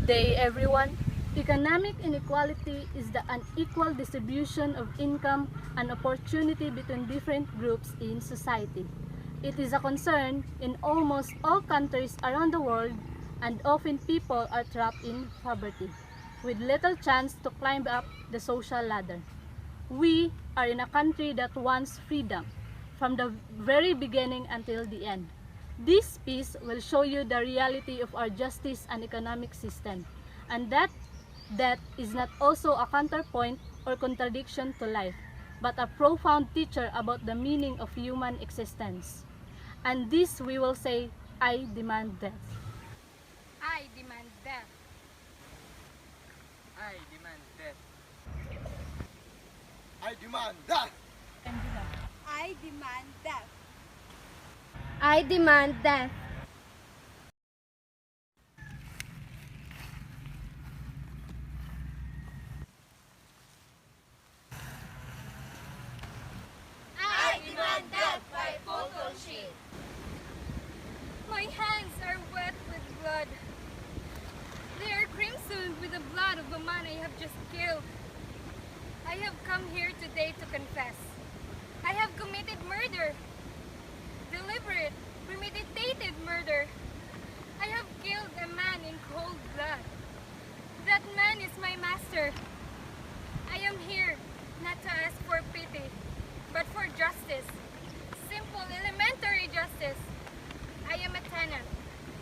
day, everyone. Economic inequality is the unequal distribution of income and opportunity between different groups in society. It is a concern in almost all countries around the world, and often people are trapped in poverty, with little chance to climb up the social ladder. We are in a country that wants freedom, from the very beginning until the end. This piece will show you the reality of our justice and economic system, and that is not also a counterpoint or contradiction to life, but a profound teacher about the meaning of human existence. And this we will say, I demand death. I demand death. I demand death. I demand that. I demand death. I demand death. I demand death by photo sheet. My hands are wet with blood. They are crimson with the blood of the man I have just killed. I have come here today to confess. I have committed murder. Deliberate, premeditated murder. I have killed a man in cold blood. That man is my master. I am here not to ask for pity, but for justice. Simple, elementary justice. I am a tenant.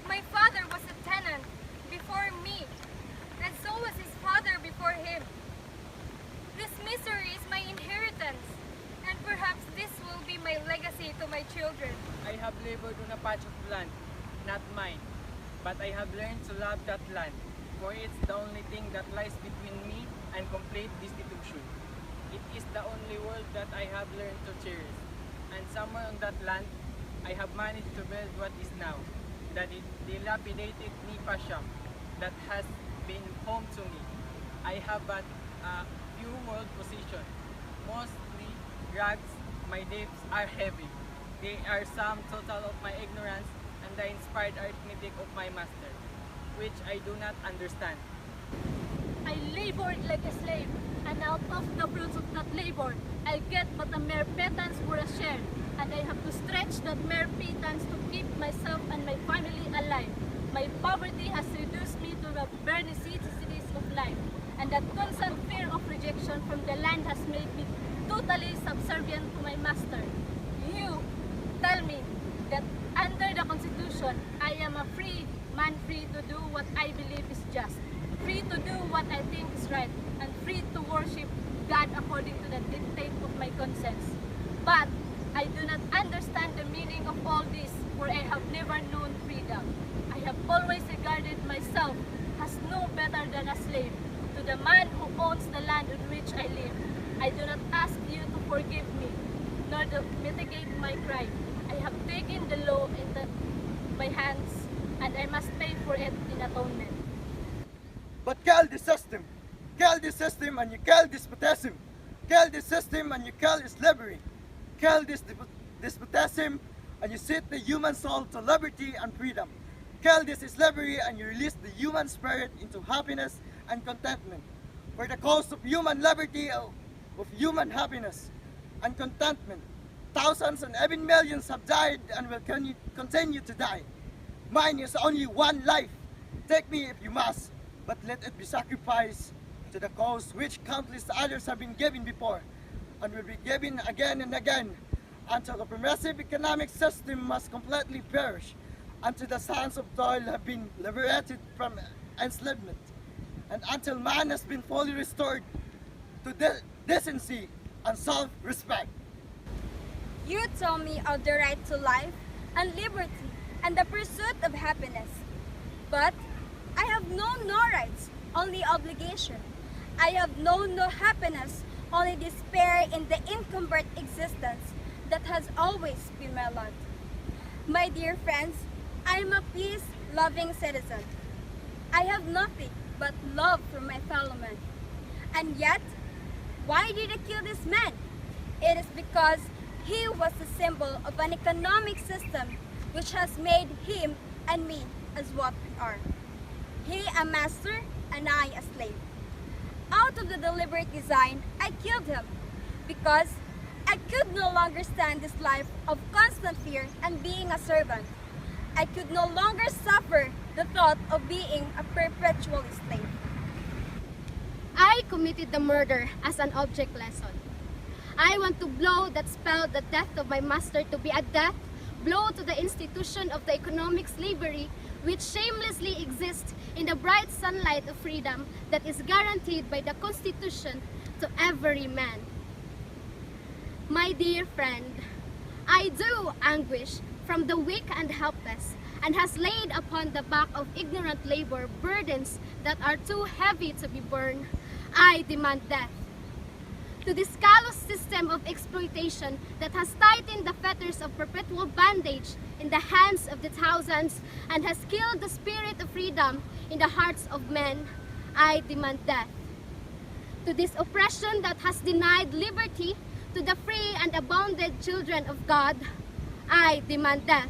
My father was a tenant before me, and so was his father before him. This misery is my inheritance, and perhaps this will be my legacy to my children. I have labored on a patch of land, not mine, but I have learned to love that land, for it's the only thing that lies between me and complete destitution. It is the only world that I have learned to cherish, and somewhere on that land, I have managed to build what is now, that dilapidated Nipa shop that has been home to me. I have but a few world possessions, mostly rags. My debts are heavy. They are sum total of my ignorance and the inspired arithmetic of my master, which I do not understand. I labored like a slave, and out of the fruits of that labor, I get but a mere pittance for a share, and I have to stretch that mere pittance to keep myself and my family alive. My poverty has reduced me to the bare necessities of life, and that constant fear of rejection from the land has made me totally subservient to my master. You tell me that under the Constitution, I am a free man, free to do what I believe is just, free to do what I think is right, and free to worship God according to the dictate of my conscience. But I do not understand the meaning of all this, for I have never known freedom. I have always regarded myself as no better than a slave to the man who owns the land on which I live. I do not ask you to forgive me, nor to mitigate my crime. I have taken the law into my hands, and I must pay for it in atonement. But kill the system. Kill the system and you kill despotism. Kill the system and you kill slavery. Kill this despotism and you set the human soul to liberty and freedom. Kill this slavery and you release the human spirit into happiness and contentment. For the cause of human liberty, of human happiness and contentment, thousands and even millions have died and will continue to die. Mine is only one life. Take me if you must, but let it be sacrificed to the cause which countless others have been given before and will be given again and again until the progressive economic system must completely perish, until the sons of toil have been liberated from enslavement, and until man has been fully restored to decency and self-respect. You tell me of the right to life and liberty and the pursuit of happiness. But I have known no rights, only obligation. I have known no happiness, only despair in the encumbered existence that has always been my lot. My dear friends, I am a peace-loving citizen. I have nothing but love for my fellow men. And yet, why did I kill this man? It is because he was the symbol of an economic system which has made him and me as what we are. He a master and I a slave. Out of the deliberate design, I killed him because I could no longer stand this life of constant fear and being a servant. I could no longer suffer the thought of being a perpetual slave. I committed the murder as an object lesson. I want to blow that spell, the death of my master, to be a death blow to the institution of the economic slavery which shamelessly exists in the bright sunlight of freedom that is guaranteed by the Constitution to every man. My dear friend, I do anguish from the weak and helpless, and has laid upon the back of ignorant labor burdens that are too heavy to be borne. I demand death. To this callous system of exploitation that has tightened the fetters of perpetual bondage in the hands of the thousands and has killed the spirit of freedom in the hearts of men, I demand death. To this oppression that has denied liberty to the free and abounded children of God, I demand death.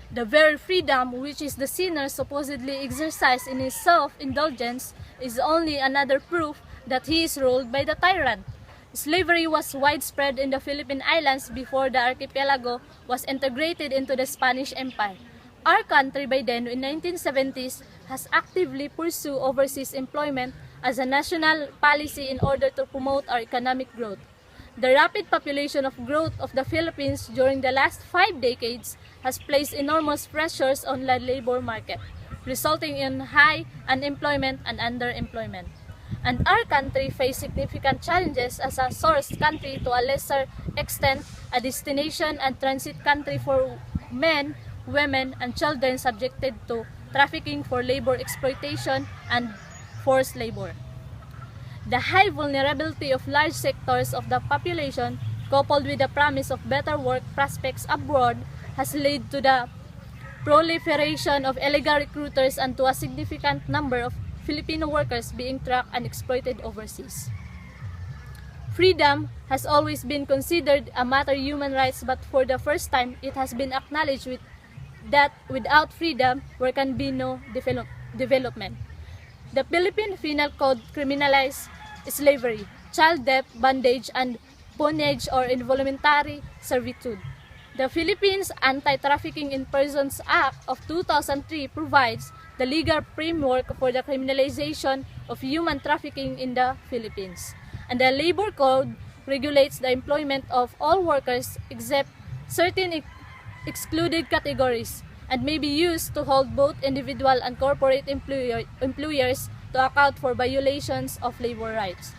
The very freedom which is the sinner supposedly exercised in his self-indulgence is only another proof that he is ruled by the tyrant. Slavery was widespread in the Philippine Islands before the archipelago was integrated into the Spanish Empire. Our country by then, in 1970s, has actively pursued overseas employment as a national policy in order to promote our economic growth. The rapid population growth of the Philippines during the last 5 decades has placed enormous pressures on the labor market, resulting in high unemployment and underemployment. And our country faced significant challenges as a source country, to a lesser extent, a destination and transit country for men, women, and children subjected to trafficking for labor exploitation and forced labor. The high vulnerability of large sectors of the population, coupled with the promise of better work prospects abroad, has led to the proliferation of illegal recruiters and to a significant number of Filipino workers being tracked and exploited overseas. Freedom has always been considered a matter of human rights, but for the first time, it has been acknowledged that without freedom, there can be no development. The Philippine Penal Code criminalizes slavery, child debt, bondage, and bondage or involuntary servitude. The Philippines Anti-Trafficking in Persons Act of 2003 provides the legal framework for the criminalization of human trafficking in the Philippines. And the Labor Code regulates the employment of all workers except certain excluded categories and may be used to hold both individual and corporate employers to account for violations of labor rights.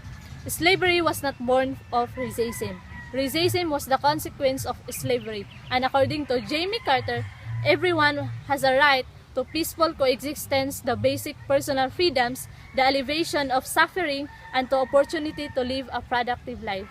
Slavery was not born of racism. Racism was the consequence of slavery, and according to Jamie Carter, everyone has a right to peaceful coexistence, the basic personal freedoms, the alleviation of suffering, and to opportunity to live a productive life.